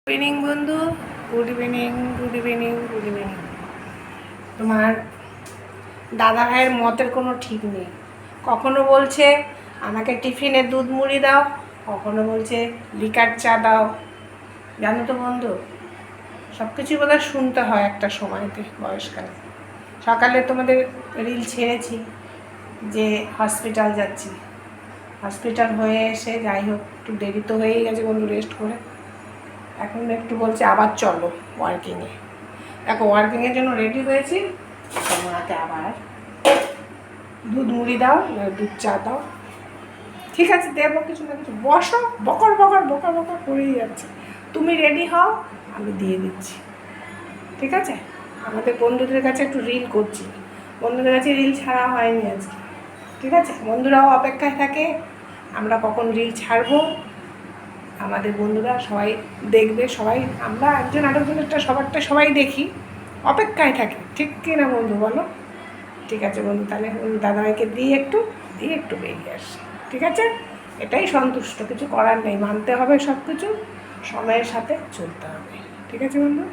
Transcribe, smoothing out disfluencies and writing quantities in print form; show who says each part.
Speaker 1: Evening বন্ধু, good evening, good evening, good evening. তোমার দাদা ভাইয়ের মতের কোনো ঠিক নেই। কখনো বলছে আমাকে টিফিনে দুধ মুড়ি দাও, কখনো বলছে লিকার চা দাও। জানো তো বন্ধু, সব কিছুই বোধহয় শুনতে হয় একটা সময়তে বয়সকালে। সকালে তোমাদের রিল ছেড়েছি যে হসপিটাল যাচ্ছি। হসপিটাল হয়ে এসে যাই হোক, একটু দেরি তো হয়েই গেছে বন্ধু, রেস্ট করে এখন একটু বলছে আবার চলো ওয়ার্কিংয়ে। দেখো, ওয়ার্কিংয়ের জন্য রেডি হয়েছি, তোমাকে আবার দুধ মুড়ি দাও, দুধ চা দাও। ঠিক আছে, দেবো কিছু না কিছু। বসো, বকর বকর বকর বকর করেই যাচ্ছে। তুমি রেডি হও, আমি দিয়ে দিচ্ছি। ঠিক আছে, আমাদের বন্ধুদের কাছে একটু রিল করছি, বন্ধুদের কাছে রিল ছাড়া হয়নি আজকে। ঠিক আছে, বন্ধুরাও অপেক্ষায় থাকে আমরা কখন রিল ছাড়বো। আমাদের বন্ধুরা সবাই দেখবে, সবাই আমরা একজন আরেকজনেরটা সবারটা সবাই দেখি, অপেক্ষায় থাকি। ঠিক কি না বন্ধু, বলো? ঠিক আছে বন্ধু, তাহলে দাদাভাইকে দিয়ে একটু বেরিয়ে আসি। ঠিক আছে, এটাই সন্তুষ্ট, কিছু করার নেই, মানতে হবে, সব কিছু সময়ের সাথে চলতে হবে। ঠিক আছে বন্ধু।